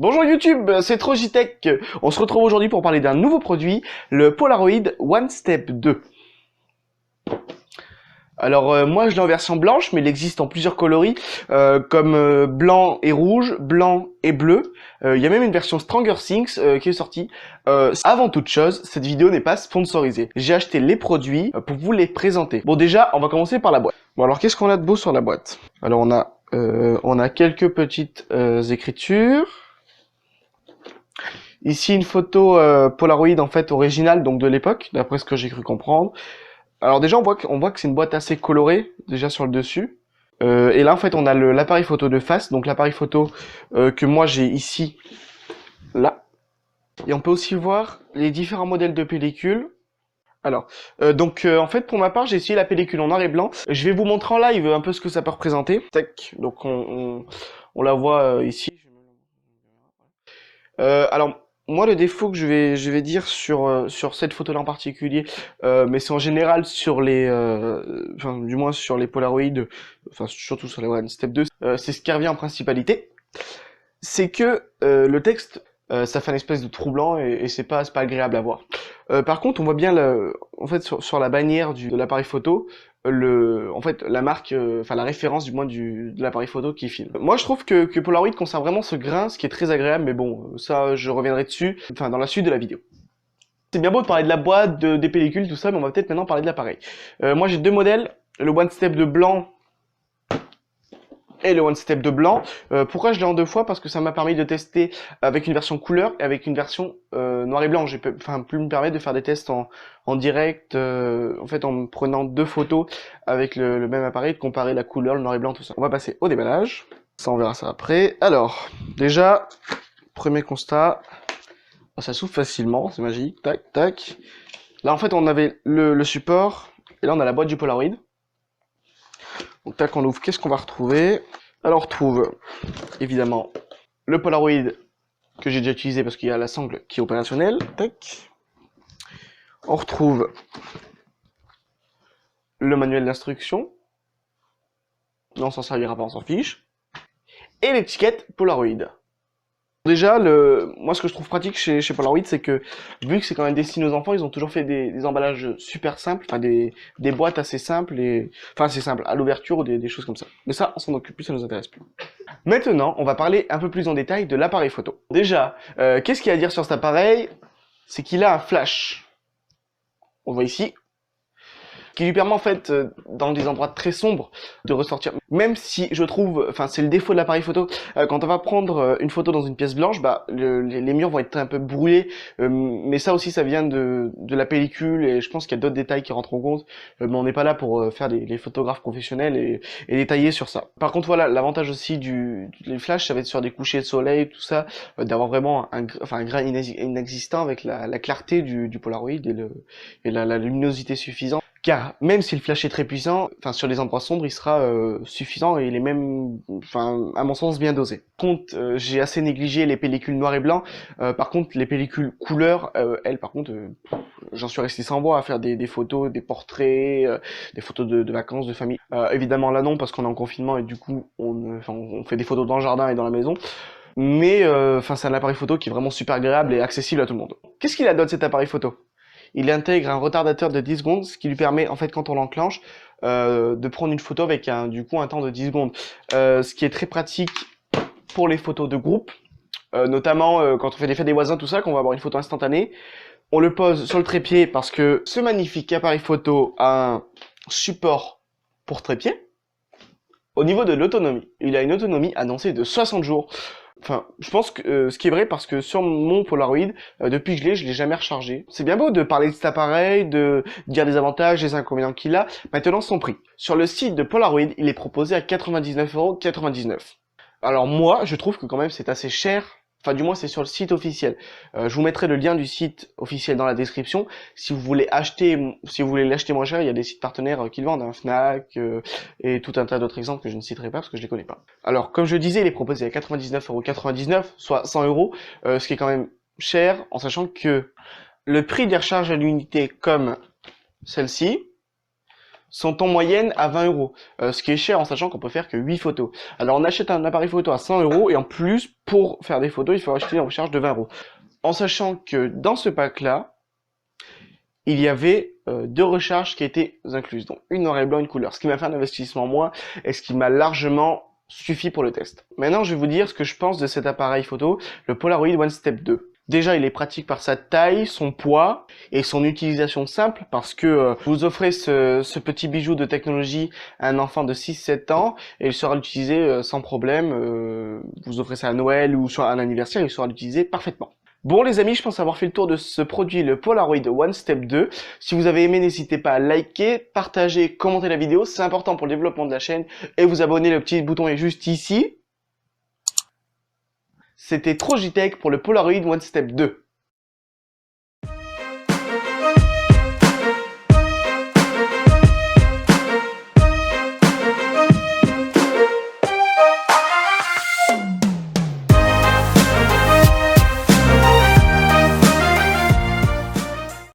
Bonjour YouTube, c'est Trogitech. On se retrouve aujourd'hui pour parler d'un nouveau produit, le Polaroid One Step 2. Alors moi je l'ai en version blanche, mais il existe en plusieurs coloris, comme blanc et rouge, blanc et bleu. Il y a même une version Stranger Things qui est sortie. Avant toute chose, cette vidéo n'est pas sponsorisée. J'ai acheté les produits pour vous les présenter. Bon déjà, on va commencer par la boîte. Bon alors qu'est-ce qu'on a de beau sur la boîte? Alors on a quelques petites écritures. Ici une photo Polaroid en fait originale, donc de l'époque, d'après ce que j'ai cru comprendre. Alors déjà on voit que c'est une boîte assez colorée déjà sur le dessus. Et là en fait on a l'appareil photo de face, donc l'appareil photo que moi j'ai ici, là. Et on peut aussi voir les différents modèles de pellicule. Alors, en fait pour ma part j'ai essayé la pellicule en noir et blanc. Je vais vous montrer en live un peu ce que ça peut représenter. Tac, donc on la voit ici. Alors moi le défaut que je vais dire sur cette photo là en particulier, mais c'est en général sur les enfin du moins sur les Polaroid, enfin surtout sur les One Step 2, c'est ce qui revient en principalité, c'est que le texte ça fait une espèce de troublant et c'est pas agréable à voir. Par contre on voit bien en fait sur la bannière de l'appareil photo en fait la marque, enfin la référence du moins de l'appareil photo qui filme. Moi je trouve que Polaroid conserve vraiment ce grain, ce qui est très agréable, mais bon ça je reviendrai dessus, enfin dans la suite de la vidéo. C'est bien beau de parler de la boîte, des pellicules, tout ça, mais on va peut-être maintenant parler de l'appareil. Moi j'ai deux modèles, le One Step de blanc et le One Step de blanc. Pourquoi je l'ai en deux fois? Parce que ça m'a permis de tester avec une version couleur et avec une version noir et blanc. J'ai pu me permettre de faire des tests en direct, en fait en prenant deux photos avec le même appareil, de comparer la couleur, le noir et blanc, tout ça. On va passer au déballage. Ça on verra ça après. Alors, déjà, premier constat, ça s'ouvre facilement, c'est magique, tac, tac. Là en fait on avait le support, et là on a la boîte du Polaroid. Donc tac, on ouvre, qu'est-ce qu'on va retrouver? Alors on retrouve évidemment le Polaroid que j'ai déjà utilisé parce qu'il y a la sangle qui est opérationnelle. Tac. On retrouve le manuel d'instruction. Non, on s'en servira pas, on s'en fiche. Et l'étiquette Polaroid. Déjà, moi ce que je trouve pratique chez Polaroid, c'est que vu que c'est quand même destiné aux enfants, ils ont toujours fait des emballages super simples, enfin des boîtes assez simples, enfin assez simples, à l'ouverture ou des choses comme ça. Mais ça, on s'en occupe plus, ça nous intéresse plus. Maintenant, on va parler un peu plus en détail de l'appareil photo. Déjà, qu'est-ce qu'il y a à dire sur cet appareil? C'est qu'il a un flash. On le voit ici. Qui lui permet en fait, dans des endroits très sombres, de ressortir. Même si je trouve, enfin c'est le défaut de l'appareil photo, quand on va prendre une photo dans une pièce blanche, bah les murs vont être un peu brouillés, mais ça aussi ça vient de la pellicule et je pense qu'il y a d'autres détails qui rentrent en compte, mais on n'est pas là pour faire les photographes professionnels et détailler sur ça. Par contre voilà, l'avantage aussi les flashs, ça va être sur des couchers de soleil, tout ça, d'avoir vraiment un grain inexistant avec la clarté du Polaroid et la luminosité suffisante. Car même si le flash est très puissant, enfin sur les endroits sombres, il sera suffisant et il est même, enfin à mon sens, bien dosé. Par contre, j'ai assez négligé les pellicules noir et blanc. Par contre, les pellicules couleur, elles, par contre, j'en suis resté sans voix à faire des photos, des portraits, des photos de vacances, de famille. Évidemment là non, parce qu'on est en confinement et du coup, on fait des photos dans le jardin et dans la maison. Mais enfin, c'est un appareil photo qui est vraiment super agréable et accessible à tout le monde. Qu'est-ce qu'il a d'autre cet appareil photo? Il intègre un retardateur de 10 secondes, ce qui lui permet, en fait, quand on l'enclenche, de prendre une photo avec un temps de 10 secondes. Ce qui est très pratique pour les photos de groupe, notamment quand on fait des fêtes des voisins, tout ça, qu'on va avoir une photo instantanée. On le pose sur le trépied parce que ce magnifique appareil photo a un support pour trépied. Au niveau de l'autonomie, il a une autonomie annoncée de 60 jours. Enfin, je pense que ce qui est vrai parce que sur mon Polaroid, depuis que je l'ai jamais rechargé. C'est bien beau de parler de cet appareil, de dire des avantages, des inconvénients qu'il a. Maintenant, son prix. Sur le site de Polaroid, il est proposé à 99,99 €. Alors moi, je trouve que quand même c'est assez cher. Enfin, du moins, c'est sur le site officiel. Je vous mettrai le lien du site officiel dans la description. Si vous voulez l'acheter moins cher, il y a des sites partenaires qui le vendent, Fnac et tout un tas d'autres exemples que je ne citerai pas parce que je les connais pas. Alors, comme je disais, il est proposé à 99,99 €, soit 100 €, ce qui est quand même cher, en sachant que le prix des recharges à l'unité comme celle-ci sont en moyenne à 20 euros, ce qui est cher en sachant qu'on peut faire que 8 photos. Alors on achète un appareil photo à 100 euros et en plus, pour faire des photos, il faut acheter une recharge de 20 euros. En sachant que dans ce pack-là, il y avait deux recharges qui étaient incluses, donc une noir et blanc, une couleur, ce qui m'a fait un investissement moins et ce qui m'a largement suffi pour le test. Maintenant, je vais vous dire ce que je pense de cet appareil photo, le Polaroid One Step 2. Déjà, il est pratique par sa taille, son poids et son utilisation simple parce que vous offrez ce petit bijou de technologie à un enfant de 6-7 ans et il saura l'utiliser sans problème. Vous offrez ça à Noël ou soit à un anniversaire, il saura l'utiliser parfaitement. Bon les amis, je pense avoir fait le tour de ce produit, le Polaroid One Step 2. Si vous avez aimé, n'hésitez pas à liker, partager, commenter la vidéo, c'est important pour le développement de la chaîne. Et vous abonner, le petit bouton est juste ici. C'était Trojitech pour le Polaroid One Step 2.